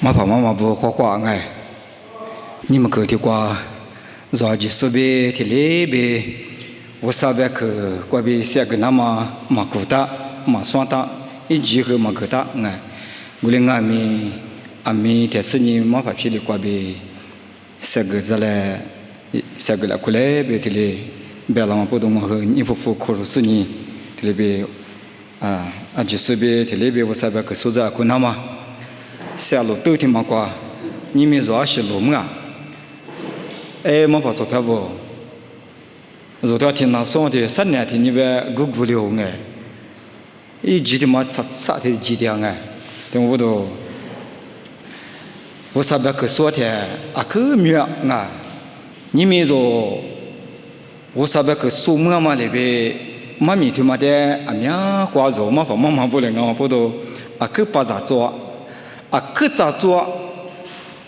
妈爸妈妈不画画哎，你们个的瓜，绕着手边的那边，我上边去过边下个那么马古达马双达，一集合马古达哎，我的阿米的是你马爸皮的过边，下个在来，下个来过来边的嘞，别让我不懂和你夫妇可是你的那边就手边的那边我上边去说着过那么。下路都听嘛瓜，你们说是路嘛？哎，没跑错票不？如果听那说的3年天你别咕咕溜哎，一记的嘛啥的记的哎，等我都我上边去说的可妙啊！你们说我上边去说嘛那边妈咪他妈的面花肉嘛，妈妈不能不都可把咋做？可咋做？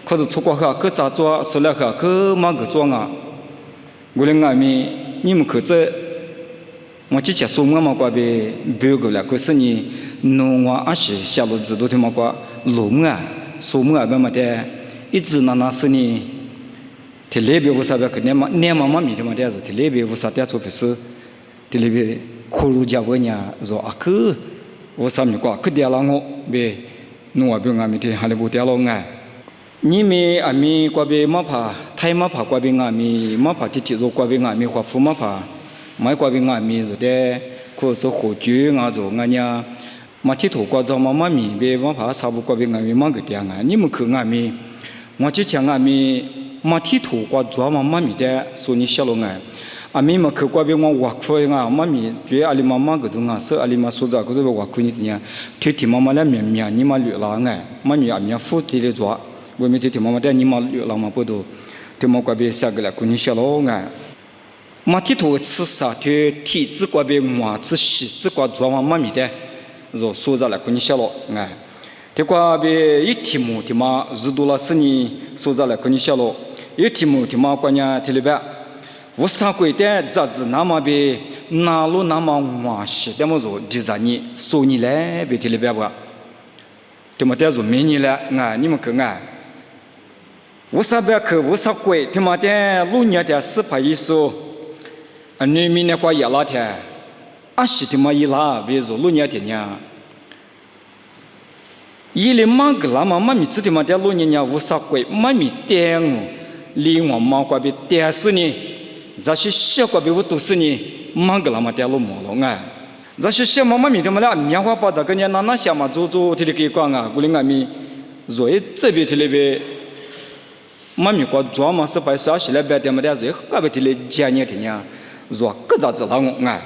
可是出国后可咋做？说来后可嘛个做啊？我的阿弥，你们可这，我之前说我嘛过呗，别个了，可是你弄我是下路子都他妈过路啊，说么别么的，一直那是你，他那边无啥别个年妈咪他妈的，他那边无啥点做不是，他那边苦路家伙呢，说可我啥咪过，可点了我呗。弄我别阿弥的，还得不掉了哎！你们阿弥过边马爬，太马爬过边阿弥，马爬地肉过边阿弥，华富马爬，买过边阿弥做的，可是火炬啊做俺呀，马蹄头过着妈妈咪边马爬啥不过边阿弥马个点啊！你们去阿弥，我之前阿弥马蹄头过着妈妈咪的，说你小了哎！阿弥嘛去过边我挖苦啊，妈咪觉阿里妈妈个东啊，是阿里妈说着个都挖苦你怎样？天天妈妈来面面，你妈绿了哎，妈咪阿咪夫地的做，我们天天妈妈的你妈绿了嘛不都？天妈过边下个来过你小了哎，马蹄头吃啥？天体质过边娃子细子过做妈妈咪的，说着来过你小了哎，天过边一天么天妈日多了是你说着来过你小了，一天么天妈过年天里边。我上回的杂志那么别哪路那么晚些，那么说就让你说你来别提了别吧，他妈的说没你了啊，你们看啊，我上边去我上回他妈的路年的4拍一说，你明年过1那天，20他妈1拉，别说路年的呢，一零满个那么妈咪吃他妈的路年呢，我上回妈咪点我，离我妈过边点死你。这些小过别我都是你忙个那么点路毛了啊！这些小妈妈咪他们俩棉花包这个年那小嘛做他的给讲啊，我的阿咪，若这边他那边妈咪过做嘛是把啥事来别点么的，若个别他的家年的呢，若个咋子了我啊？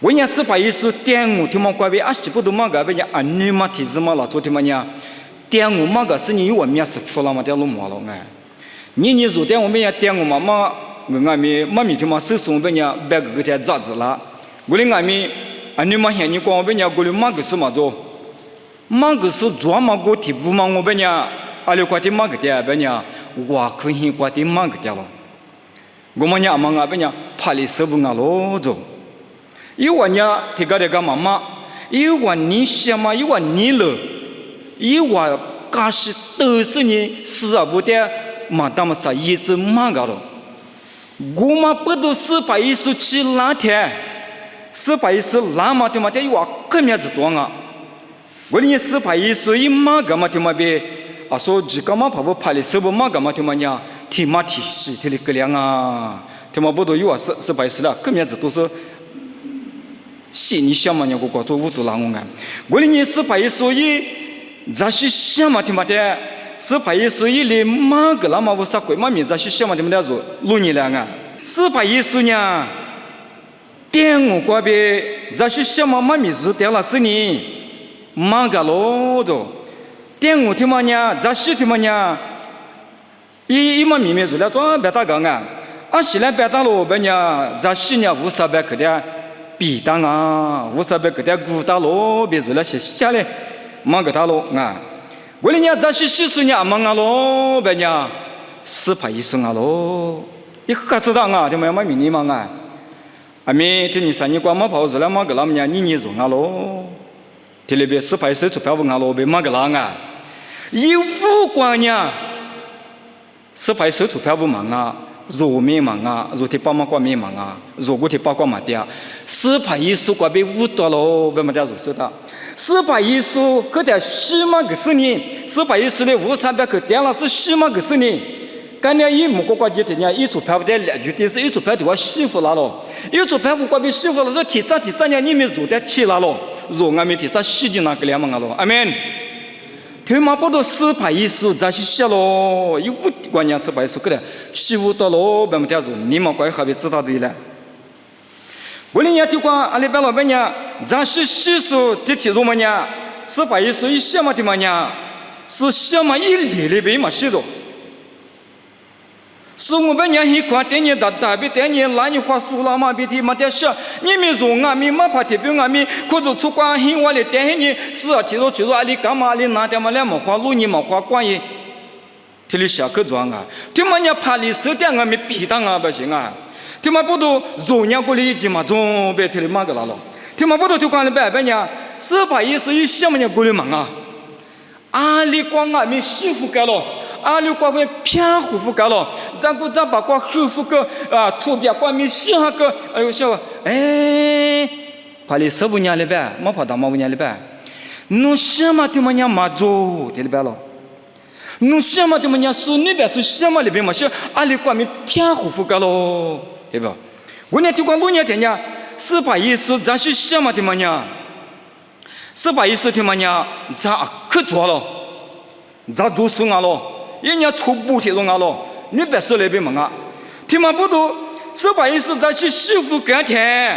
我伢是把意思点我他妈过别20不都嘛个别伢女嘛体质嘛了做他妈呢，点我嘛个是你我面是服了嘛点路毛了啊！你若点我们伢点我妈妈。我阿弥妈咪他妈手送别人别个天咋子了？我的阿弥，你妈嫌你光别人过来马个是嘛做？马个是做嘛个题不嘛我别人，阿里过的马个点别人，我可以过的马个点了。我们伢嘛别人怕你手不阿罗做，一万伢提个这个妈妈，一万你想嘛，一万你了，一万假是都是你是啊不的，嘛他们啥意思马个了？我们不都是把一手去拉天，是把一手拉嘛的嘛的，哇，更面子多啊！我你是把一手一马个嘛的嘛别，说几个嘛怕不怕的，是不马个嘛的嘛呢？提嘛提细提的个量啊，他妈不都有啊？是把一手了，更面子都是细你想嘛呢？我做5都拉我啊！我你是把一手一，这是想嘛的嘛的。是把一手一里马个那么我啥鬼嘛名字是什么的么的说路你了啊？是把一手呢？点我过边这是什么嘛名字点了是你马个罗的点我他妈呢？这是他妈呢？一嘛秘密做了做别打个啊！现在别打了别呢？这是呢无啥别个的比当啊，无啥别个的鼓打咯，别做了些下来马个打咯啊！我的伢这些习俗伢忙啊喽，别伢是怕一生啊喽，一个知道啊，他们要迷你忙啊，阿弥听你说你光嘛跑出来嘛个那么伢你做啊喽，这里边是怕一生出票问啊喽，别嘛个啷啊，一五光呀，是派手出票不忙啊，肉面忙啊，肉体包嘛挂面忙啊，肉骨体包挂嘛的，是派一手挂被误导了，别么的肉手的，是派一手可得西嘛个是你，是派一手的5300可点了是西嘛个是你。干年一木瓜几天呀，一组票不得两句的是一组票的话媳妇拿了，一组票不挂被媳妇了是提上呀，你们肉的起来了，肉俺们提上洗净那个两嘛了，阿门。他妈不都是派一手咱去写了，一五关键是派一手个的媳妇到了，别么点肉，你们怪还别知道的了。我哩伢就讲阿里边老板娘，咱是洗手的提肉么呢？是派一手一写嘛的嘛呢？是写嘛一里边嘛写的。是我们娘一块点你大别点你拿你话说了嘛别提嘛点小，你们说俺们嘛怕特别俺们，可是出关系我来点你，是啊，其实阿里干嘛里拿点嘛两毛花路你嘛花关系，这里下个装啊，他妈娘怕你手点俺们逼当啊不行啊，他妈不都肉娘过来一斤嘛总别提里嘛个了咯，他妈不都就讲了白娘，是怕意思一想嘛娘过来忙啊，阿里光俺们媳妇干了。阿里光会偏护肤干了，咱把光护肤个啊，出边光没洗下个，哎呦小，哎，怕你15年了呗，没怕到15年了呗，侬什么对么娘嘛做对了呗了，侬什么对么娘说那边是什么里边嘛是阿里光没偏护肤干了，对吧？我那就光6年天呢，是把意思咱是什么对么娘，是把意思对么娘，咱可做了，咱做事啊了。人家出不去弄啊咯，你别说那边忙啊，听嘛不多，是把意思咱去媳妇干天，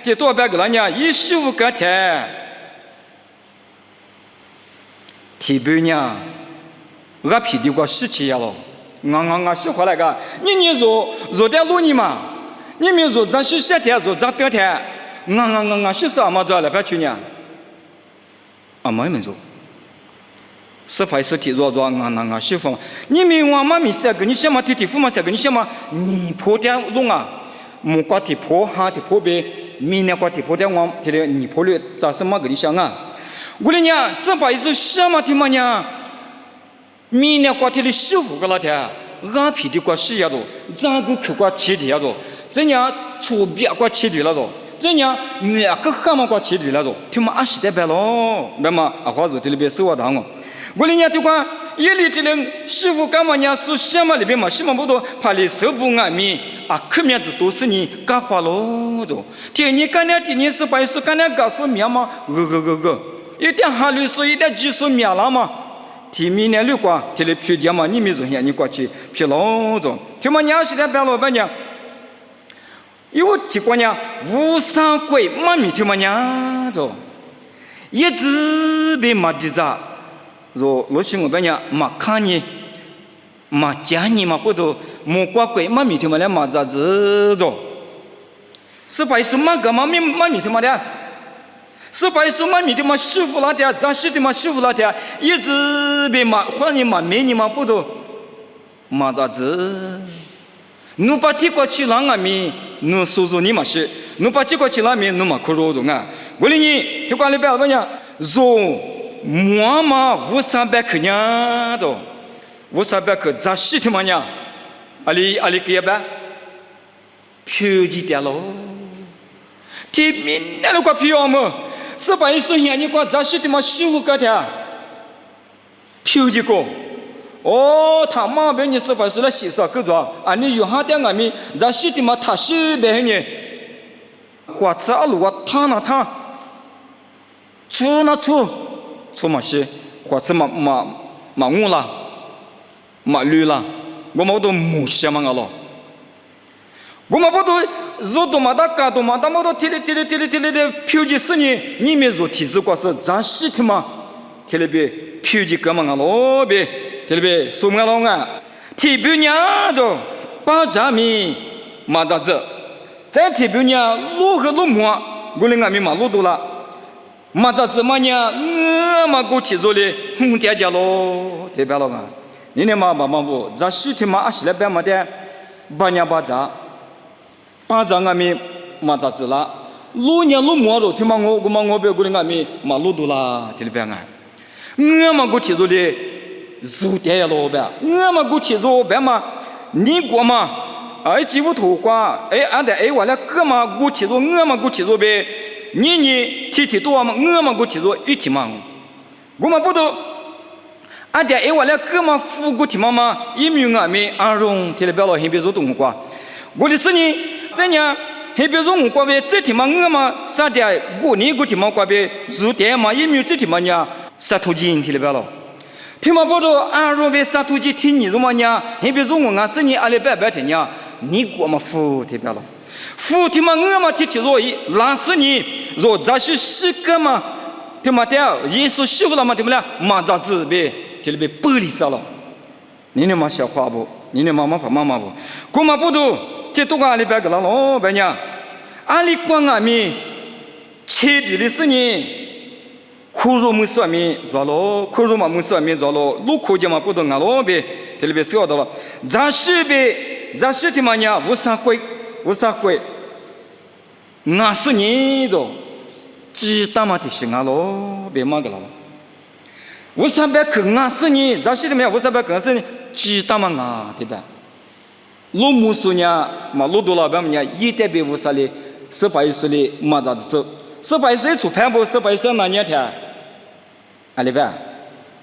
这多半个人家一媳妇干天，提别呢，俺皮的个事情呀咯，俺喜欢那个，你说点路你嘛，你们说咱去夏天说咱冬天，俺是啥嘛做来别去呢，俺没们做。是派是提弱俺媳妇，你们我妈咪三个，你想嘛提夫嘛三个，你想嘛你破点弄啊，木瓜提破哈提破呗，明年瓜提破点我提的你破了，咋什么个你想啊？我的娘，是派是什么提嘛娘？明年瓜提的媳妇个那天，俺皮的瓜洗呀都，咱个口瓜提的呀都，这样出别瓜提的了都。这样每个蛤蟆瓜提的了都，他妈20代白咯，别嘛阿花子提里边收我当我。我人家就讲，一里的人媳妇干嘛呢？是什么里边嘛？什么不多，怕你手不安面啊，可面子都是你干花喽都。天你干点天你是白是干点干是面嘛？一点哈律师一点技术面了嘛？天明年绿瓜，天的皮件嘛，你没说你过去皮喽都。天嘛娘是点白老板娘，有几个呢？无上贵妈咪天嘛娘都，一直被骂的咋？说罗西我本娘马看你马家你嘛不都木瓜鬼嘛米头嘛来马咋子着是把是马个嘛米头嘛的是把是嘛米头嘛媳妇那的咱媳妇嘛媳妇那的一直被马换你马没你嘛不都马咋子侬把地瓜去啷个米侬说说你嘛是侬把地瓜去啷米侬嘛可肉的啊我哩你就讲了白了呀肉我嘛500-300克呢都500-300克咱洗的嘛呢阿里给吧漂几点喽天明那个漂么是把一说呀你光咱洗的嘛15个的漂几个哦他妈别你是把是来洗啥个做啊你有哈点俺们咱洗的嘛他洗别呢花子阿鲁啊他那他出那出出嘛是，或者嘛乌啦，嘛绿啦，我们都木些嘛个咯。我们不都肉多嘛大干多嘛，他们都提的漂几10年，你们说提示过是咱洗的嘛，提了别漂几个嘛个咯别，提了别送个咯啊，提别娘就把咱们嘛咋子，再提别娘路和路么，我们俺们嘛路多了。嘛咋子嘛呢？我嘛过提着嘞，红点家咯，对白了嘛？你那嘛不，咱洗的嘛20来百嘛的，8年8咋俺们嘛咋子啦？6年6毛了，我别过来俺们嘛路多啦，对白啊？我嘛过提着嘞，如点了呗，我们过去做别嘛，你过嘛，几乎土瓜，俺的我来哥嘛过去做，我们过去做呗，你提多嘛，我们过去做一起嘛，我们不都，俺的我来哥嘛富过去嘛，一米俺们安容提了不了，先别做动瓜，我的是你怎样？还别说我过呗，这天嘛我嘛啥的过年过天嘛过呗，如点嘛也没有这天嘛呢，杀土鸡提了不了。天嘛不多，俺若别杀土鸡听你如么呢？还别说我俺是你阿里白天呢，你过嘛福提不了。福天嘛我嘛提提若一，那是你若这是十个嘛，天嘛的耶稣媳妇了嘛对不啦？嘛咋子呗，提了别玻璃杀了。你嘛小话不？你妈妈不？过嘛不多。这都阿里白个了喽，白娘，阿里光阿米，切地的是你，苦肉没算命抓喽，苦肉嘛没算命抓喽，路口就嘛不懂阿喽呗，这里边晓得了，咱是的嘛呢，无啥鬼，俺是你的，鸡蛋嘛的是阿喽，别嘛个了，无啥白可俺是你，咱是的嘛，无啥白可俺是你，鸡蛋嘛啊，对吧？路木数呢，嘛路多老板们呢，一代别无啥哩，18岁哩嘛咋子走？18岁出盘不？18岁哪年天？阿里边，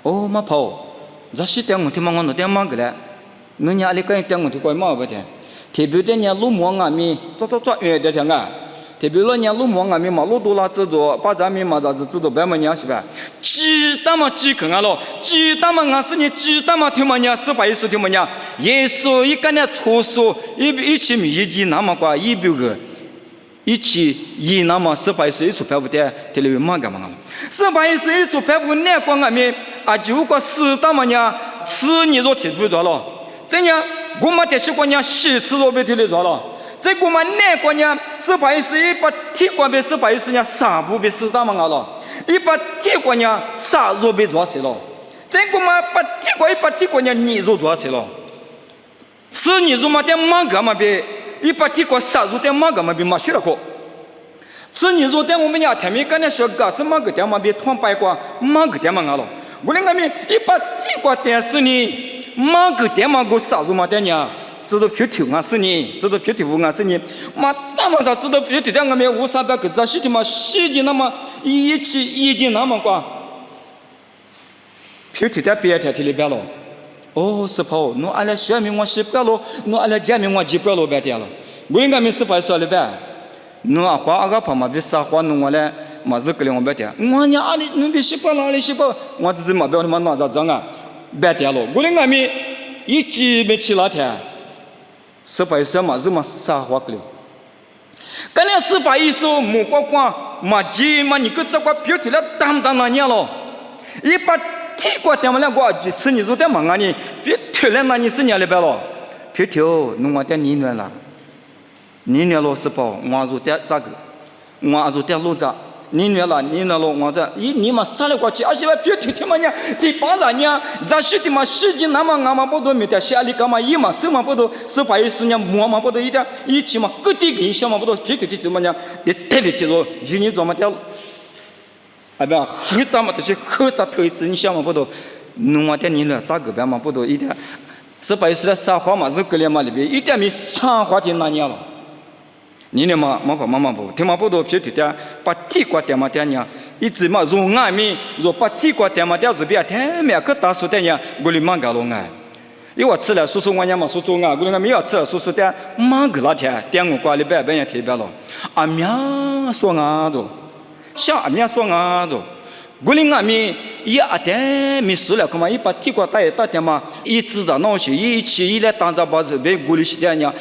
哦嘛跑，这是点我听嘛我那点嘛个嘞，人家阿里个点我听过嘛不的？特别的呢路木阿米，抓远点天啊！特别了呢路木阿米嘛路多啦制作，把咱们嘛咋子制作白么呢是吧？鸡蛋嘛鸡啃啊咯，鸡蛋嘛俺是你鸡蛋嘛听嘛呢？18岁听嘛呢？耶稣一个呢，出手一起米一斤那么挂100个，一起一那么18岁出牌不的，这里面嘛干嘛了？18岁出牌不那光俺们就个死大嘛呢，吃你肉体不着了，怎样？我们这些国家洗吃肉被提里着了，这我们那国家18岁把铁锅被18岁呢杀不被死大嘛了，一把铁锅呢杀肉被抓死了，这我们把铁锅呢你肉抓死了。吃你肉嘛点马干嘛别，一把铁锅杀肉点马干嘛别嘛学了过。吃你肉点我们家天面干的小干是马个点嘛别团白瓜马个点嘛俺了。我那个面一把铁锅点是你马个点嘛个杀肉嘛点呢，知道皮头俺是你，知道皮头俺是你，嘛那么咋知道皮头点俺面无啥别个这些的嘛洗的那么一斤那么瓜，皮头点别天提里边了。哦，是跑，侬阿拉小米我洗不了，侬阿拉家米我记不了白点了。我应该没18岁了呗，侬阿花阿个跑嘛别撒花侬我来，嘛是个了我白点。我伢阿里侬别洗不了，阿里洗不，我只是嘛不要嘛哪咋啊，白点了。我应该没一记没去那天，18岁嘛是嘛撒花个了。刚才18岁木瓜瓜嘛记嘛你个这个皮头了当那年了，一把。铁锅点嘛两个，吃你做点嘛啊你，别突然那你是年里边了，皮条弄我点泥暖了，泥暖了是包，我做点这个，我做点肉渣，泥暖了我这，你嘛杀了过去，而且我皮条嘛呢，这帮人呢，这些的嘛时间那么俺们不多没得，下里干嘛一嘛手嘛不多，18岁呢摸嘛不多一点，一起嘛各地个小嘛不多，皮条的怎么呢？你带里接着，今年怎么掉？啊不，黑咱们这些黑咱头一次你想嘛不多，弄完点你了，咋个办嘛不多一点，18岁的撒花嘛是个里嘛里边一点没上花天那年了，你呢嘛嘛不，听嘛不多皮头的，把铁锅点嘛点呢，一直嘛用俺们若把铁锅点嘛点这边天面个大树点呢，我里忙干了俺，因为我吃了叔叔我伢嘛叔叔俺，我那没有吃叔叔点忙个那天点我挂里边也特别了，阿娘说俺着。像俺们说啊，着，我领俺们一点没事了，干嘛一把铁锅打点嘛，一直在闹起，一起一来当着把这边屋里些点呢，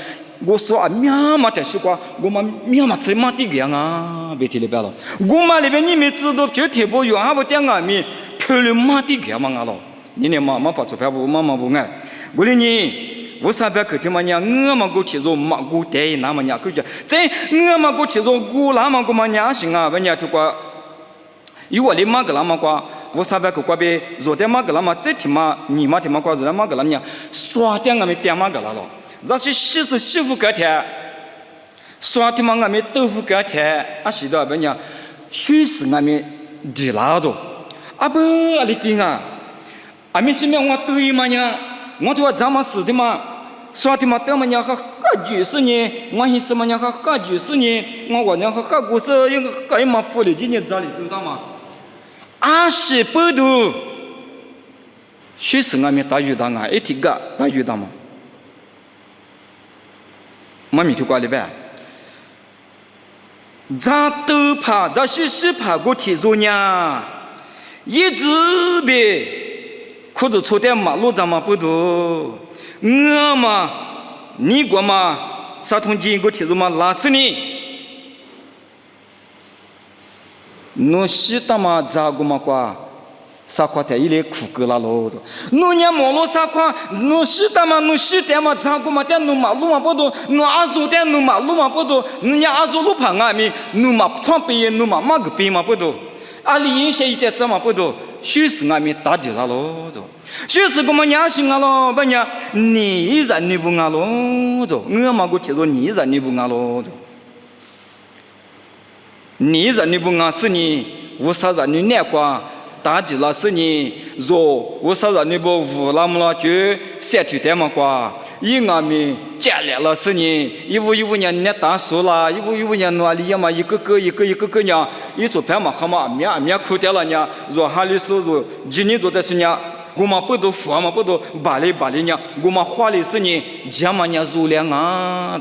我说俺们嘛点西瓜，我们面嘛吃嘛地个样啊，别提里边了，我们里边你们知道就提不有还不点俺们，漂亮嘛地个样嘛俺了，你呢嘛把做票不嘛不爱，我领你。为啥别个地方呢？我们过去做马古代那么呢？估计在我们过去做古那么个嘛呢？行啊，人家就说，有我的马个那么瓜，为啥别个瓜别做点马个那么这天嘛，你嘛天嘛瓜做点马个那么呢？刷点俺们点马个那了，这是媳妇隔天，刷天嘛俺们豆腐隔天，是的，人家许是俺们地拉着，啊不，阿里根啊。阿米西面我对嘛呢？我就话咱们是的嘛，说的嘛，咱们呢还各举是呢，我是什么呢？还各举是呢？我呢还各故事，应该嘛福利今年这里知道吗？80度，许是俺们大鱼大啊，一提个大鱼大嘛，妈咪就挂里边。咱都怕，咱是怕过提着呢，一直别，可是出点马路咱们不多，我嘛，你过嘛，啥同济过提着嘛拉死你，侬西大嘛咋个嘛qua，啥块台一来苦个啦喽的，侬伢马路啥块，侬西大嘛，侬西点嘛咋个嘛点侬马路嘛不多，侬阿叔点侬马路嘛不多，侬伢阿叔路旁啊咪，侬嘛窗边侬嘛马个边嘛不多，阿里一些一点子嘛不多，许是俺们打的啦喽的，许是个么伢心啊喽，不伢你人你不啊喽的，我嘛个提着你人你不啊喽的，你人你不啊是你，无啥人你难过。打的了是你，若我说让你不无那么了就三天天嘛瓜，一俺们家来了是你，一五年你打输了，一五年哪里嘛一个个呢，一做盘嘛好嘛面扣掉了呢，若哈里收入今年做的是呢，我们不都富嘛不都巴里呢，我们花的是你，家嘛呢入粮啊，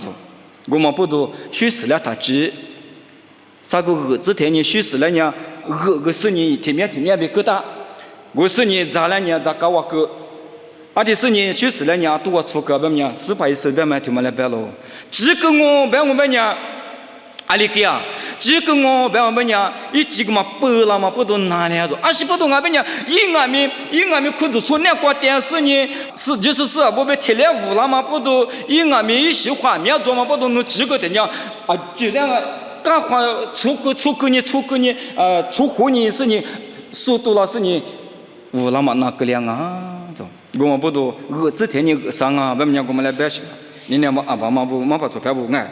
我们不都虚死了他鸡，啥个儿子天你虚死了呢？个是你天面别疙瘩，我是你咋了呢？咋搞我个？阿的是你去死了呢？多我出个别呢？410买天嘛来白喽？这个我白我白呢？阿里个呀？这个我白我白呢？一几个嘛白了嘛不都拿来着？阿是不都俺白呢？一俺们可就出那挂电视呢？是我被贴来无了嘛不都？一俺们一些画面做嘛不都能几个的呢？啊，这两个。干活出个你出活你是你速度了是你无那么那个量啊，我们不都儿子天你上啊，外面我们来摆些，你那么阿爸妈不做票不爱，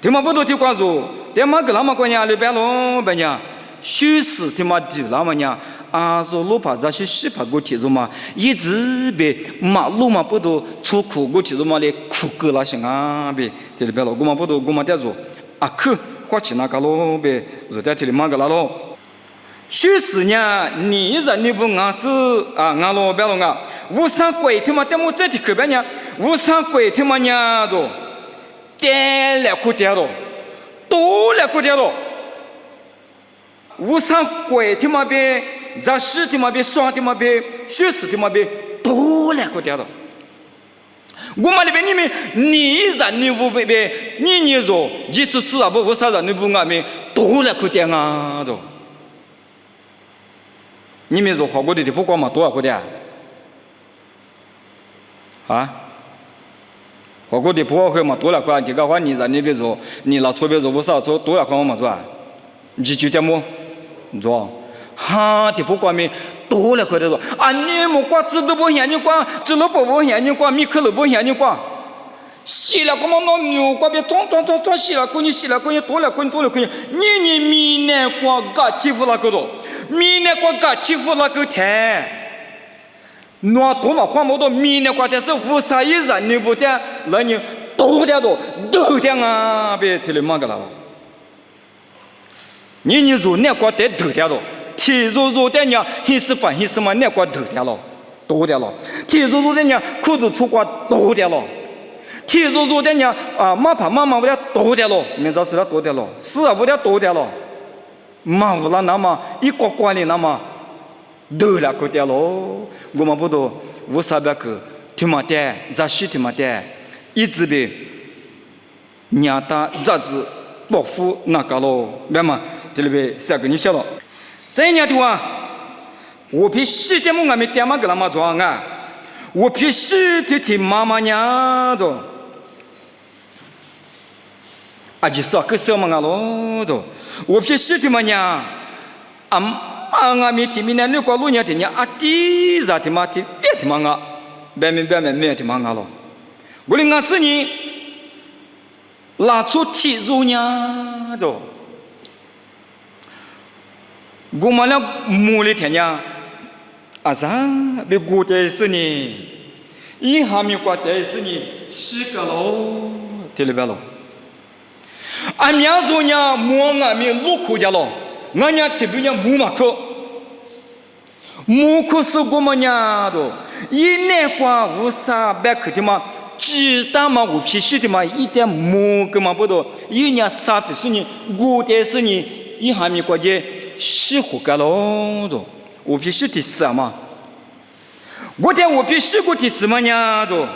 他们不都听关注，他们个那么过年来摆喽摆呢，许是他们的那么呢，啊说路怕这些西怕过提着嘛，一直被马路嘛不都出苦过提着嘛来苦个那些啊呗，这里摆了，我们不都我们带着啊去。花钱那个喽呗，热带天里忙个啦喽。许是呢，你人你不俺是啊，俺喽别喽俺，无上鬼他妈在我这里可别呢，无上鬼他妈呢都，点来苦点喽，多来苦点喽，无上鬼他妈别，咱是他妈别，双他妈别，许是他妈别，多来苦点喽。我们那边你人你不别你说即使是啊不啥人你不俺们多了可点啊都，你们说花过的不光嘛多少个点啊？花过的不花会嘛多了块，这个话你人你别说你拿错别说不少做多了块嘛做啊？你就点么做？哈的不光没。多了可得说啊！你木瓜子都不嫌你瓜，子萝卜不嫌你瓜，米可乐不嫌你瓜。洗了个么那牛瓜别装洗了，过你洗了过你多了过你，你米南瓜嘎欺负那个多，米南瓜嘎欺负那个太。那多嘛花么多米南瓜但是无啥一人你不点，那你多点都点啊！别提了嘛个了。你说南瓜得多点多。天热的呢，还是嘛，那瓜多点了，天热的呢，裤子出瓜多点了，天热的呢，啊，马怕妈不了多点了，明早是了多点了，是啊，不了多点了，马无了那么一瓜瓜的那么多了个点了，我们不都无啥别个，听嘛的，咱西听嘛的，一直被娘大杂子保护那个喽，明白吗？这里边三个你晓了。这样的话，我必须得我们爹妈给他们做啊，我必须得听妈妈娘做，啊，就说个什么啊喽，做，我必须得嘛娘，俺们听明年六个路年听啊，第啥听嘛听别听嘛啊，别没听嘛啊喽，我的俺是你，拉出体肉呢做。我们俩木的天呢，啊啥？别过的是你，一哈米过的是你，是个喽，听了没喽？俺娘说呢，莫俺们路口家喽，俺娘特别呢木马克，木克是我们娘的，一年过无啥白克的嘛。鸡蛋嘛，我必须的嘛，一点木个嘛不多，一年啥费是你，我的是你，一哈米过节喜欢个喽的，我必须的是嘛，我的我必须过的是嘛呢的，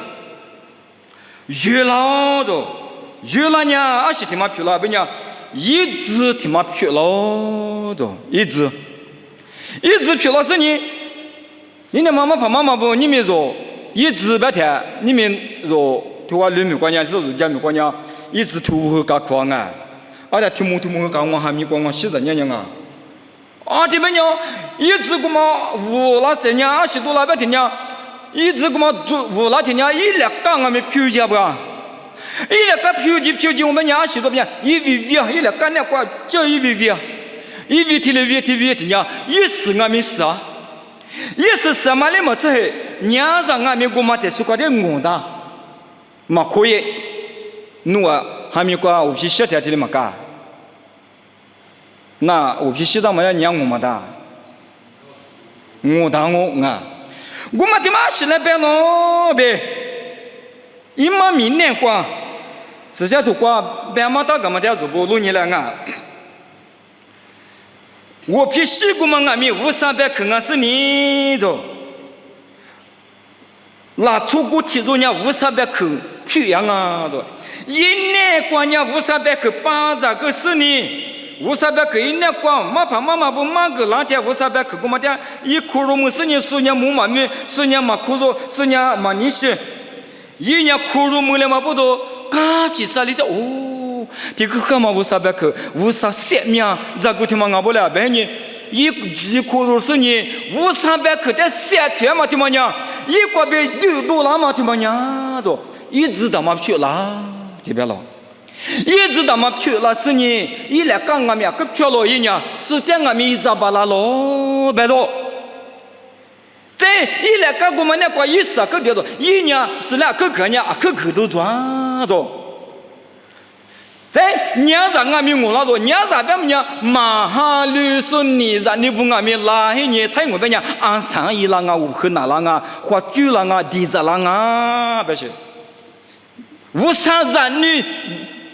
月老的，月老呢，而且他妈去了，不呢，一直他妈去了的，一直去了是你，你的妈妈怕妈妈不，你们说。一直白天，你们说对我里面关键是讲没关键，一直图和搞狂啊，而且图么和搞我还没管我洗着娘啊，啊这边呢，一直个嘛无那些年20多那边天呢，一直个嘛无那天呢，一两缸我们표지不啊，一两缸표지我们20多边，一位啊，一两缸那块叫一位啊，一位天呢，一时我们是啊。也是什么嘞嘛？这些娘让俺们国嘛的是过的我的，嘛可以，我还没过我批10天的嘛干，那我批10天嘛要娘我嘛的，我的我啊，我嘛的嘛是那边咯呗，一嘛明年过，直接就过，别嘛到干嘛的做不路你来啊。我批西古嘛，俺们500-300克俺是你着，那出国体重呢500-300克去样啊着，一年光呢500-300克800个是你，500克一年光，马怕妈妈不马个那天500克，我嘛的一块肉么是你10年木嘛米，10年嘛块肉，10年嘛你是，一年块肉么了嘛不多，嘎几啥哩着哦。这个干嘛500克，500命，这个他妈俺不了，别人一几块肉是你500克的3天嘛，他妈娘，一个别$2嘛，他妈娘都一直他妈去了，这边了，一直他妈去了是你，一来刚俺们个去了一年，10天俺们一早把那喽，别了。这一来刚我们那个10个别多，一年是2个年，2个都赚着。在娘让俺们我那个娘让别们讲马哈律说你让你不俺们拉黑你太我别讲按上一啦啊乌克那啦啊或居啦啊地子啦啊不是无啥让你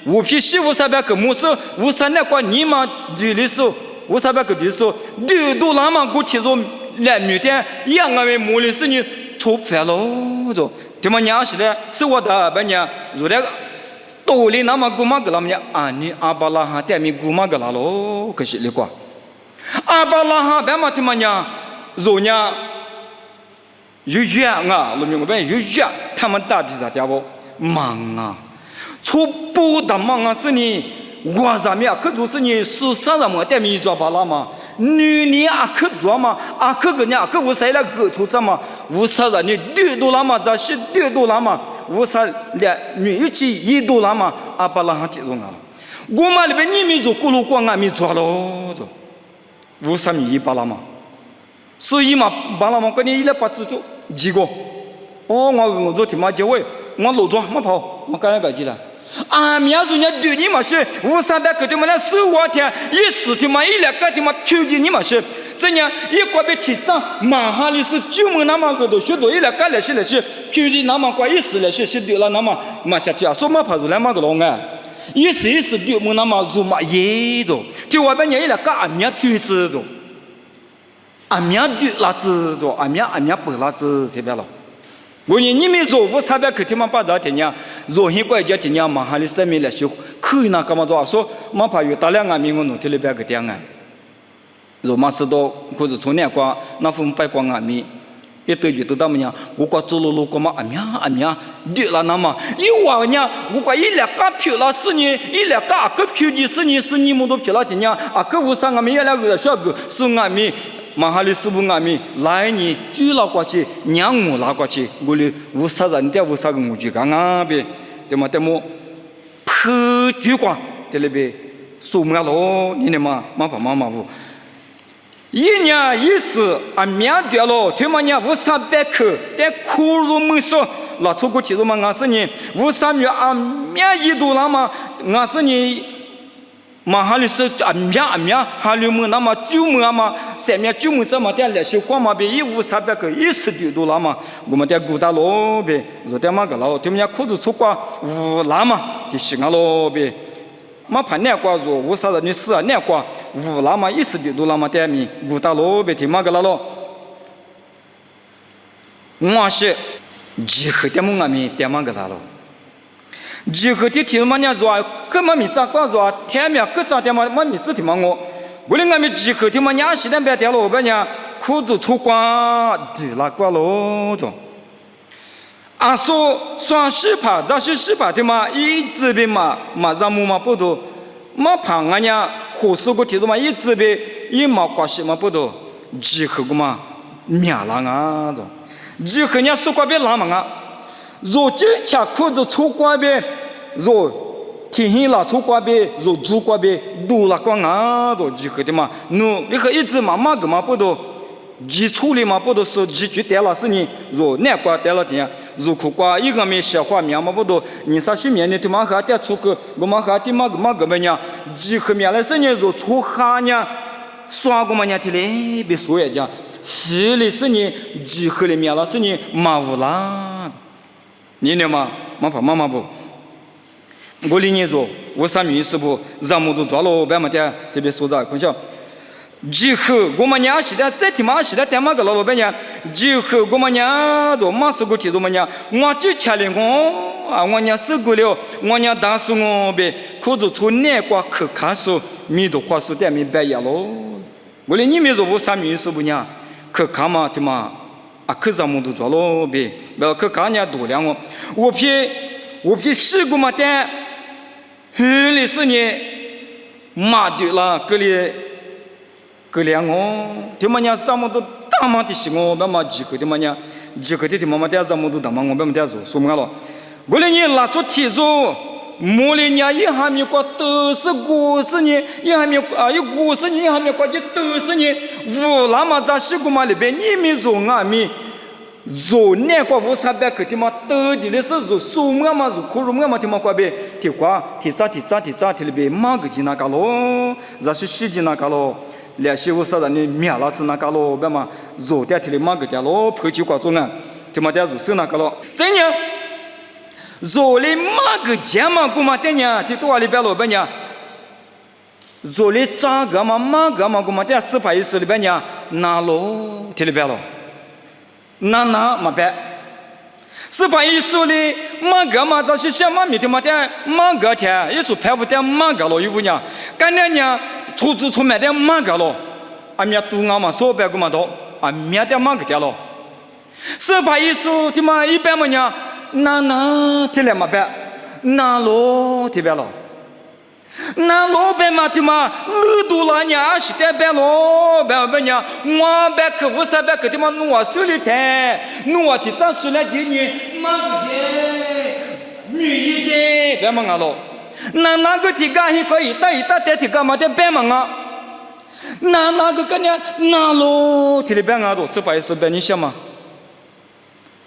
无批西500个没事500那个你嘛地里手500个地手$2嘛过去说2米的一样俺们木里是你错翻了都对嘛娘是的是我的别讲如那个多里那么古马格拉么呀？你阿巴拉哈带米古马格拉喽，可惜了过。阿巴拉哈别嘛听嘛呀？肉呢？有远啊，路面我边有远，他们到底咋的不？忙啊，出不的忙啊是你，我啥么呀？可就是你手上什么带米抓巴拉嘛？女啊可抓嘛？可个呢？可我谁来个出什么？我啥人你$2嘛？这是$2嘛？500女一起$1嘛，阿巴拉哈体重啊！我嘛里边你们做咕噜光啊，没抓了着，500米100嘛，所以嘛，巴拉嘛，关键180就几个，我做天马结尾，我老抓没跑，我刚才记了。明说人家对你嘛是500个他妈那15天，10天嘛1个他妈90你嘛是。这样一个别提倡，马哈里是9门那么个都学多一来干来是，90那么过10来是对了那么嘛下去啊，说嘛怕出来嘛个龙啊，10对门那么入嘛也都，就外边人一来干阿面皮子都，阿面对辣子都，阿面白辣子这边了。我你们做500克他妈把这天呀，做一个家天呀，马哈里上面来修，可以那干嘛做？说嘛怕有大量阿面我弄起来别个点啊。罗马斯多或者从那光那份白光阿米，一对就都到么样？我挂走路过嘛阿米对了那么，一往年我挂一两个票了是你，一两个票的是你们都票了几年？个500阿米原来个小个是阿米，马哈里是不阿米，来年就拉过去，娘我拉过去，我哩500人的500个我就讲啊呗，对么？破就光在那边收么咯？你呢嘛？妈爸妈妈不。一年一次啊，面对了，他妈年500克，但苦如没说，那出国去了嘛，俺是你500月啊，面一度了嘛，俺是你。嘛，哈里是啊面，哈里么那么9么嘛，3面9么这么点来些话嘛，别150-300个10多了嘛，我们在古大路别，昨天嘛个老，他们家裤子出过5拉嘛，就行了咯别，嘛盘那挂着50人的事啊，那挂5拉嘛10多了嘛，点米古大路别听嘛个了咯，我是集合点么咪点嘛个了咯。集合的天嘛呢说，各嘛米咋个说，天面各咋点嘛米子的嘛我连俺们集合的嘛伢西点别点了，别呢裤子出光地拉挂了着。啊说10趴，这是10趴的嘛，一直边嘛让木嘛不多，嘛旁俺呢火烧个铁子嘛一直边一毛挂西嘛不多，集合个嘛面浪啊着，集合呢说过别拉嘛啊。若这吃裤子出关边，若天黑了出关边，若出关边都了光啊，若集合的嘛，侬你可一直嘛个嘛不都，基础的嘛不都是基础带了是你，若难关带了点，若苦瓜一个没消化面嘛不都，你啥些面呢？他妈还带出个，我们还得嘛个么呢？集合面来是呢，若出哈呢，刷过嘛呢？提嘞别说一讲，非的是你集合的面了是你马乌啦。你呢嘛？妈怕妈妈不？我理你说，我3米是不？让么都抓了，别么的特别说着，看笑。以后我们娘现在再他妈现在点么个老板娘，以后我们娘都马是个提着么娘，我就吃了我啊，我娘受过了，我娘当时我呗，可就从南瓜去看书，米都花书店没白眼喽。我连你们说我3米是不娘，去看嘛他妈。啊，可让么都做了呗，不要去看人家多量哦。我偏10个嘛单，后来是呢，马对了，个量哦，他妈娘什么都大嘛的行哦，别嘛集合的嘛娘，集合的他妈妈带什么都大嘛，我别么带说么了。我连你拉出体重，莫连伢一下面过都是50年，一下面啊有50年，一下面过去都是年，无那么在10个嘛里边，你们做俺们。做那个500克的嘛，到底的是做什么嘛？做苦肉嘛？的嘛，过边提花提啥里边马个钱那个咯，这是10斤那个咯，联系50人的面拉子那个咯，别嘛做点提的马个点咯，跑去挂中啊，他妈点做手那个咯，怎样？做的马个钱嘛，姑妈点呀，提多里边咯，别呀，做的咋个嘛，马个嘛，姑妈点4块1里边呀，拿咯，提里边咯。那嘛办？4块1的马个嘛，这是小妈咪的嘛的马个天，也是排不点马个了，有不呢？干两年出卖点马个了，啊面都俺嘛说白个嘛多，啊面点马个点了。4块1的嘛一般么呢？那提来嘛办？那咯提白了。那老板嘛，对嘛，你都那年是代表老板不呢？我办客户300克的嘛，我手里谈，我提涨数了今年马个钱，女一钱，别嘛了。那个提干还可以打代提干嘛的别嘛啊？那个跟呢？那咯，提的别啊，都480你想嘛？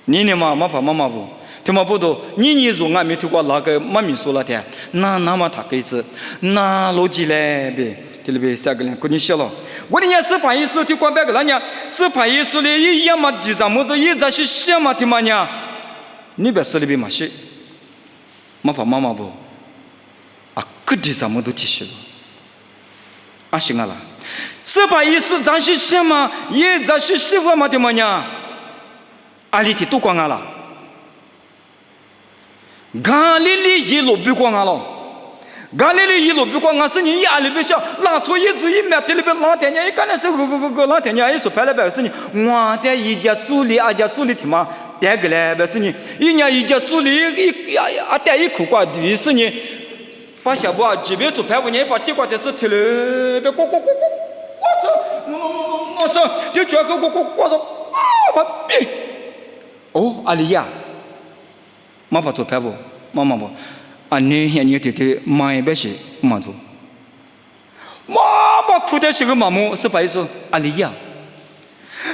你呢嘛，没怕妈妈不？他妈不多，你说俺没听过那个妈咪说了的，那么他可以是那逻辑嘞呗，这里边下个人跟你说了，我的伢4块1就光别个那伢4块1的一样嘛，地上么都一直是想嘛的嘛伢，你别说里边嘛是，没怕妈妈不，啊个地上么都继续了，啊行了，4块1咱是想嘛，也咱是媳妇嘛的嘛伢，阿里提都光啊了。咖喱里一路比光啊了，咖喱里一路比光啊是你压力比小，拿出一只一面这里边老天爷一看那是个老天爷一说拍了白是你，我的一家助理二家助理他妈带个来白是你，一年一家助理一带一口瓜地是你，把小布啊这边做拍5年把铁瓜的是提了，别我操，就觉得我操啊我别，哦阿里呀。妈怕做拍不，妈妈不，啊你弟妈也别是妈做，妈哭的是个妈妈，是白说阿里呀，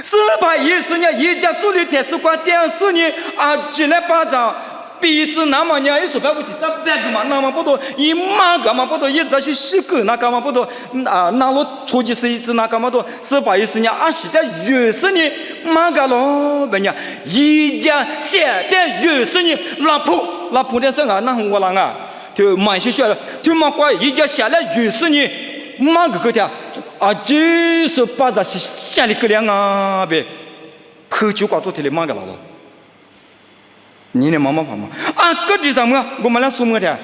是把意思呢，一家住的电视馆电视呢啊，进来巴掌。鼻子那么呢，一说白不提，这别个嘛，那么不多，一马个嘛不多，一这些细狗那个嘛不多，啊，那罗初级是一只那个嘛多，是把意思呢，啊，是的越是呢，马个咯，别呢，一家写的越是呢，拉普的生啊，那我啷啊，就买些学了，就嘛怪一家写的越是呢，马个的啊，就是把这些写的个量啊，别，可就搞做的马个了咯。你的妈妈怕吗？啊，个地方嘛，我们俩说么的，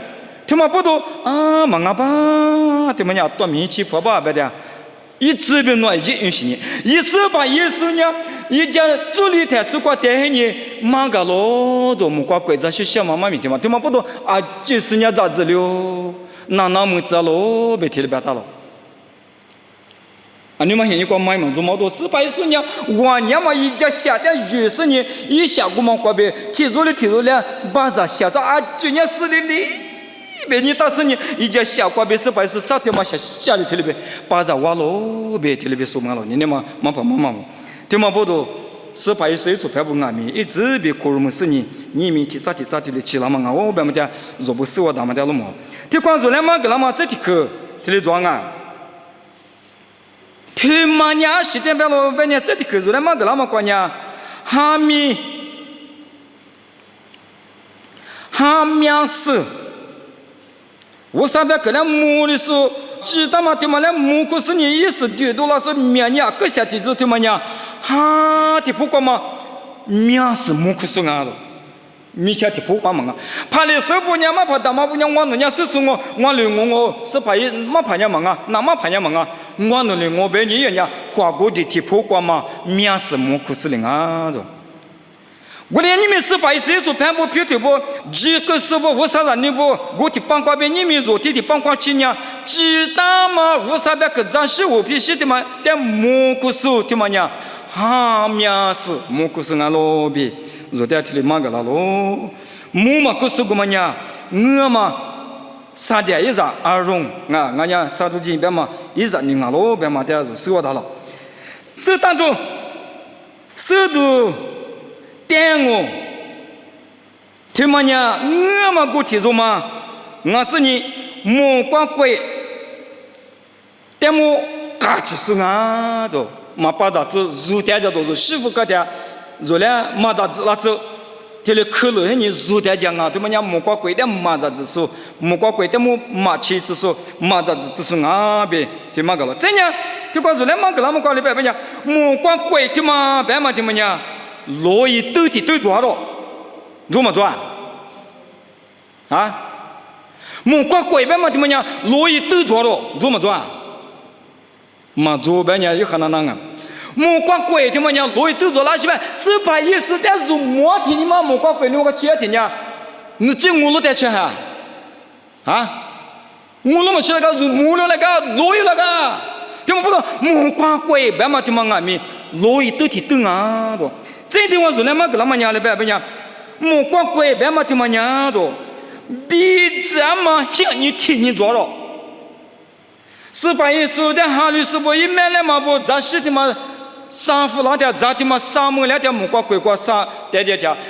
他妈不多啊，忙啊吧，他们家多米起佛吧，别的，一直边弄一运行呢，一直把一十年，一家助理台是挂电呢，马个咯，都木挂柜子是小妈妈面的嘛，他妈不多啊，几十年咋子了？那么子咯，别提了别打了。啊，你们现在讲买嘛，做毛多410年，晚年嘛，一家下点越是呢，一下我们过边提出来，把这下着啊，今年死的里边你打死你，一家下过边410啥天嘛下里提里边，把这挖喽边提里边说嘛了，你嘛嘛怕嘛，对嘛不多410做排不安咪，一直别苦肉么是你咪提咋的了起了嘛，我别么的，若不是我打么的了嘛，提光做来嘛个了嘛，这提去提里装啊。他妈呀！西天边路边呢，这里可是来嘛个那么关呀？哈密是，我上边个那木的是，知道吗？对嘛？那木可是你意思对多了是面呀，各下地子对嘛呀？哈的不管嘛，面是木可是啊了。米家的不帮忙啊！怕你手不娘嘛，怕大妈不娘，我人家是说我留我是怕伊嘛怕人忙啊，那么怕人忙啊，我能留我被你人家花过的提不管嘛，面是么苦是灵啊着。我连你们是把一些做盘不皮头不，几个是不无啥人的不，我的帮瓜边你们做的帮瓜去呢，知道吗？无啥别个张是我皮是的嘛，但么苦是的嘛呢？哈面是么苦是俺老比。若在提里马个啦咯，木嘛可是个么呀？我嘛杀掉一张耳聋啊，俺家杀猪进边嘛，一张你俺咯边嘛的就死我他了，是当中，是都点我，听嘛呀？我嘛过提着嘛，我是你莫光贵，点么嘎起是俺的，嘛把这子入点的都是师傅个的。若来马扎子那走，这里可乐你入点讲啊，对么？人木瓜贵点马扎子说，木瓜贵点马旗子说，马扎子只是那边就嘛个了。这样就讲若来马个那么高的白白讲，木瓜贵的嘛白嘛的么样，罗伊都提都抓了，如么抓？啊？木瓜贵白嘛的么样，罗伊都抓了，如么抓？嘛抓白呢有可能啊。木瓜贵的嘛呢，罗伊都做哪些呗？是把意思但是莫提你嘛木瓜贵，你我个接听呢？你这我路得去哈？啊？我那么去那个木了那个罗伊那个，怎么不懂？木瓜贵白嘛？怎么俺们罗伊都提等啊？都这地方说来嘛个那么娘的白不娘？木瓜贵白嘛？怎么娘都？比咱们像你听你做了。是把意思的哈律是不一买来嘛不？咱是的嘛？上府那点咋的嘛？上门那点木瓜贵瓜上点，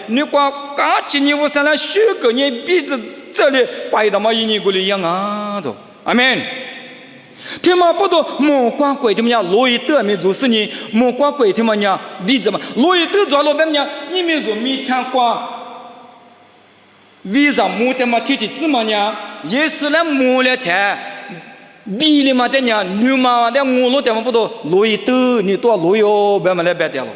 你光刚起你我上来许个你鼻子这里摆到嘛一年过里样啊都，阿门。听嘛不多木瓜贵的么样？罗伊德没做事呢，木瓜贵的么样？鼻子嘛，罗伊德做老板娘，你没做米枪瓜，为啥木的嘛？提芝麻呢？也是来木了天。比例嘛的呢，牛嘛的我路的嘛不多，路一多你多路哟，别嘛来别掉了。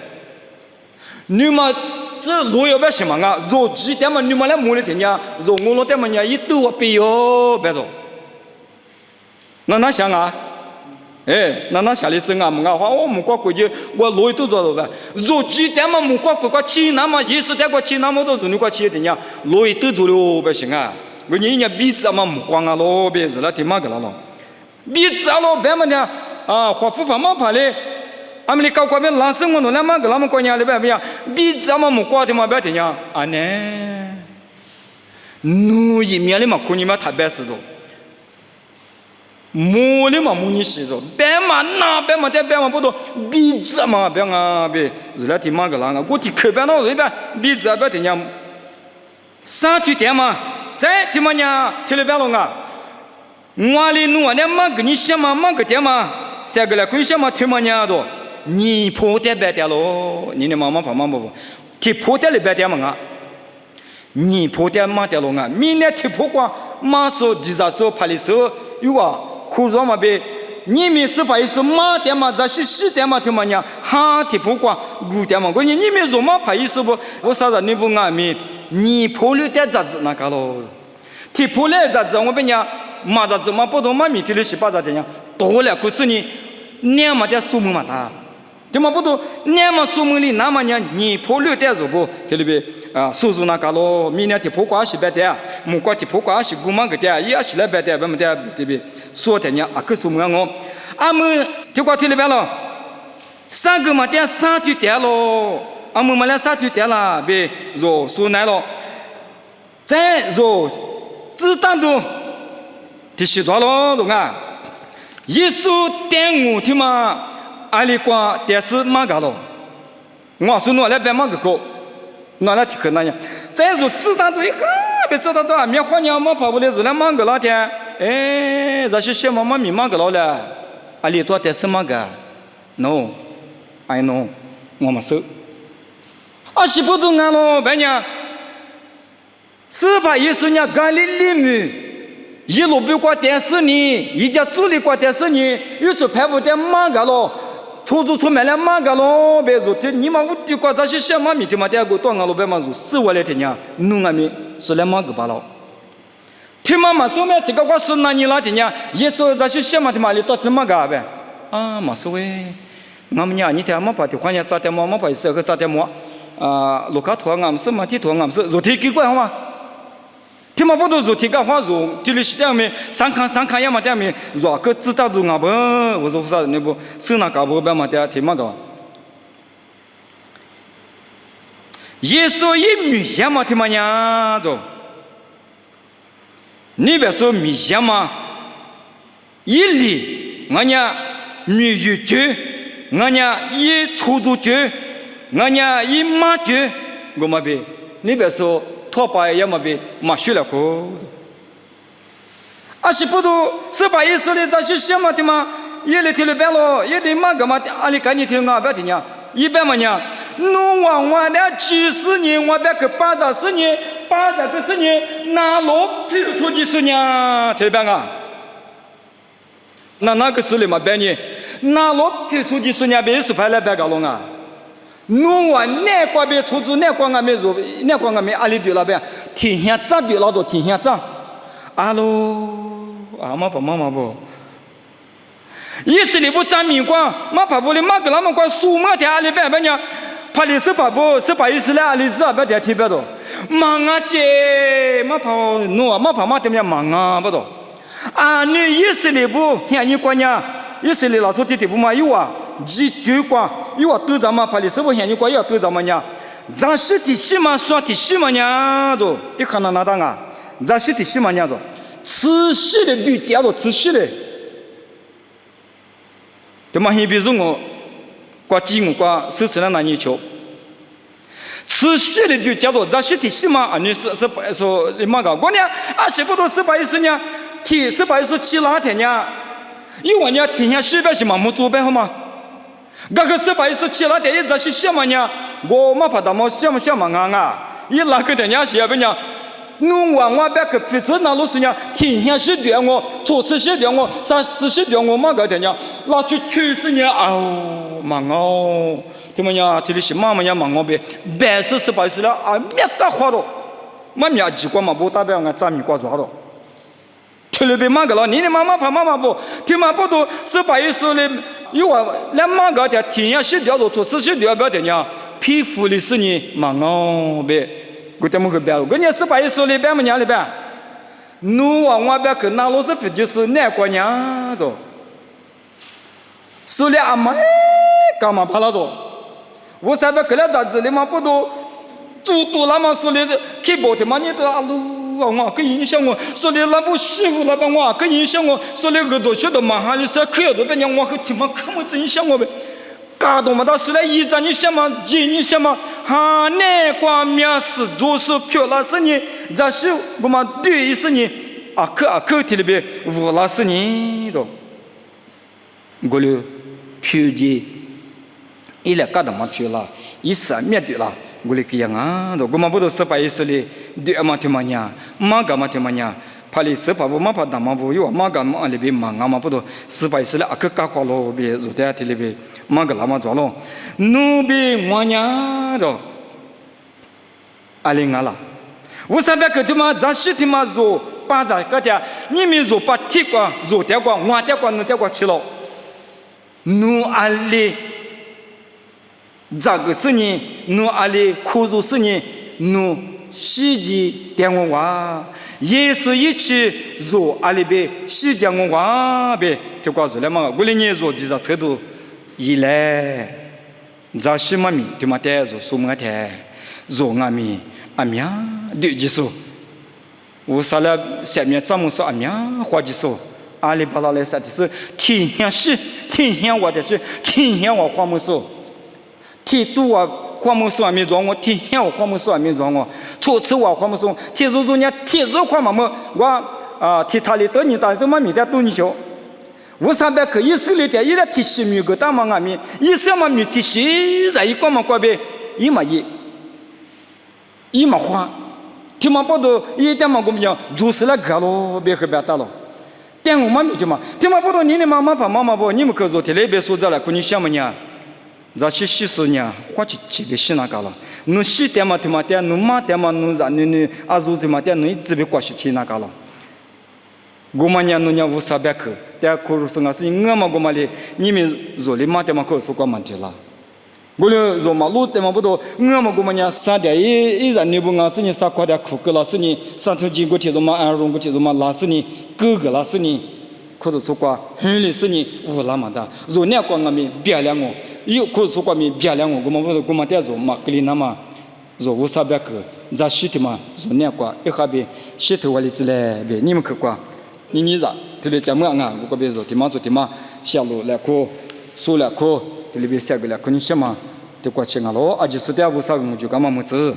牛嘛这路要别什么啊？肉鸡的嘛牛嘛来摸的天呢，肉我路的嘛呢一多我比哟别走。那想啊？哎，那下里真啊么啊？我木瓜贵就我路一多做了呗。肉鸡的嘛木瓜贵瓜起那么也是的瓜起那么多肉你瓜起的呢，路一多做了别行啊？我人家鼻子嘛木瓜啊咯别做了挺嘛个了咯。比早了别么的啊，华府房嘛怕嘞，俺们的高官边老生活弄那么个那么关键的别样，比早嘛木瓜的嘛别听呀，啊呢，奴一面的嘛可你嘛太白死了，木里嘛木你洗着，别嘛那别嘛的别嘛不多，鼻子嘛别啊别，日来听嘛个啷个，我听口边那那边鼻子别听讲，三句点嘛，再听嘛呢，听了别了啊，我里弄啊，那嘛个你想嘛嘛个点嘛，三个来可以想嘛听嘛呢都，你破点别点咯，你的妈妈爸妈不，听破点里别点嘛啊。你破点嘛点了啊，明年听破光，马说地上说拍的时候有啊。苦说嘛别，你们是把意思马点嘛，这是西点嘛，听嘛呢？哈提不过古点嘛，我你们说嘛把意思不？我啥子你不安咪？你破了点咋子那个咯？提破了咋子？我跟你讲，嘛咋子嘛不懂嘛咪提了十八咋子样？多了可是你年嘛点数目嘛大，对嘛不懂年嘛数目里那么呢？你破了点是不？对不对？啊，数数那个咯，明年提破瓜是白点，木瓜提破瓜是古嘛个点，也是来白点，白么点对不对？说的呢，可数目我，俺们就挂提里边了，三个嘛点三句点咯，俺们嘛来三句点啦，别说说难了，再说子弹都第十多咯，懂啊？一数点五听嘛，阿里瓜点是嘛个咯，我说我来别嘛个高。那来听可那样，再说子弹都一个别子弹都还没花娘嘛跑不来，就来忙个那天，哎，这些小妈妈咪忙个了了，阿里多点什么个 ？No，I know， 我们说，啊，是不懂俺咯，白娘，是把意思呢，干里里面，一路别挂电视呢，一家助理挂电视呢，有时拍不点忙个咯。出租出卖了马个咯，别说的，你嘛我的瓜这些小妈咪的嘛，第二个多俺老白嘛说，是我来听呀，弄俺们是来马个罢了。听妈妈说嘛，这个我是哪里来听呀？也说这些小妈的嘛里多怎么个呗？啊，没所谓，俺们娘你听嘛把的换呀咋的嘛，嘛把意思个咋的嘛？啊，路卡托俺们是嘛的托俺们是，肉体给管好吗？听嘛不都肉体个话肉，这里是点么？三看也嘛点么？肉个知道都俺不，我说啥你不，是那搞不白嘛点听嘛个？耶稣一米线嘛听嘛呀着，你别说米线嘛，一里俺家米鱼局，俺家一出租局，俺家一马局，我嘛别，你别说。托把也么别马学了可，啊是不都是把意思的这些什么的嘛，也来听了白了，也得嘛个嘛，阿里赶紧听啊，不要听呀，一般嘛呢，弄完了70年，我别去80年，80个10年，那老批出去10年，对吧啊？那个是里嘛白呢？那老批出去10年，别是拍来白搞了啊？弄完那瓜别出租那瓜俺没做，那瓜俺没阿里对了呗，天下咋对了都天下咋，阿喽，啊妈不，意思里不占米瓜，妈怕不哩妈个那么瓜数嘛的阿里别呢，怕里是怕不是怕意思嘞阿里是阿别的提别多，忙啊姐，妈怕弄啊妈怕妈怎么样忙啊不多，啊你意思里不像你管呀，意思里老出的不嘛有啊。几句话，有啊，都咱们拍的是不像你过要都咱们呀，咱是的什么说的什么呀？都一看到哪当啊？咱是的什么呀？都持续的对家都持续的，对嘛？你比如我挂鸡我挂手指上那你瞧，持续的就叫做咱是的什么啊？你是说你嘛个？我呢啊，是不都是把意思呢？提是把意思起哪天呢？因为呢，天下西边是盲目做白好吗？那个是把意思起了点，这是什么呢？我嘛怕他们什么啊？一那个人家是要不呢？弄完我别个非洲那路是呢，天下是对我，做事是对我，啥子是对我嘛个的呢？那去去是呢哦，忙哦，对么呢？这里是妈妈呀忙我呗，白是把意思了啊，没干活了，妈咪机关嘛不代表俺咱们挂抓了。特别嘛个了，你的妈妈怕妈妈不，听嘛不都是把意思的。有啊，连马个的天下是掉落做事是掉不的呢，皮肤的是你忙哦呗，我怎么个别了？我你是把意思里边么娘里边，侬啊我别去那老是就是那过年的，是了阿妈干嘛怕那多？我三边去了咋子的嘛不都，猪肚那么说的，去包的嘛你都阿噜。我个影响我，说的那不媳妇那把我个影响我，说的耳朵学的马哈里说可要多别让我个听嘛，可么子影响我呗。嘎多嘛，到时来一张你想嘛，几你想嘛，哈那光面是做事漂亮是你，这是我们对是你，啊可提里边无拉是你的，我了漂的，一来嘎多嘛漂亮，一时面对了，我了个样啊，的我们不都是把意思哩，对嘛听嘛呀，嘛干嘛听嘛呀。怕里是怕我嘛怕打嘛不有嘛干嘛里边嘛俺嘛不都是把意思哩啊个嘎花咯别做的提里边。嘛个拉嘛做咯，努比我伢的，阿里阿拉，我上边个他妈咱是他妈做把咱个的，你们做把铁瓜做铁瓜，我铁瓜你铁瓜吃了，努阿里，这个是你，努阿里苦肉是你，努西吉点我话，耶稣一起做阿里边西讲我话呗，铁瓜做了嘛，我哩你做这个车头。一来，咱西嘛米对嘛带做苏么带，做阿米阿米啊，对几说，我啥了下面咱们说阿米啊，或者说阿里巴拉来说的是天向是天向我的是天向我花木说，天都我花木说阿米装我天向我花木说阿米装我，初次我花木说天如人家天如花木么我啊天他里多你大都嘛米的多你小。我上边可以手里的，一来提西米个大嘛阿米，一什么米提西，在一个嘛过边，一嘛花，听嘛不多，一点嘛我们讲就是那个咯，别可别打咯，点我嘛米听嘛，听嘛不多，你的妈妈不，你们可做的那边说着了，可你想么呢？这些习俗呢，花起别洗那个了，侬洗点嘛听嘛点，侬妈点嘛侬让侬阿叔听嘛点，侬一直别过去提那个了。我们伢侬伢无啥别去，但可是说是我们我们哩，你们做哩嘛点嘛可是过问题了。我哩做马路点嘛不多，我们伢三点一人你不俺是你啥块点苦个了是你，上头经过铁路嘛安容过铁路嘛拉是你，哥哥了是你，可是说过很哩是你无那么大，做那光我们别了我，有可是说过们别了我们我们点做嘛个哩那么做无啥别去，咱洗的嘛做那光一下边洗头我哩之类别，你们去过。你咋？这里讲么啊？我这边做的嘛，下路来哭，收来哭，这里边下个来哭，你什么？就过去啊喽，而且是点无啥我就干嘛么子？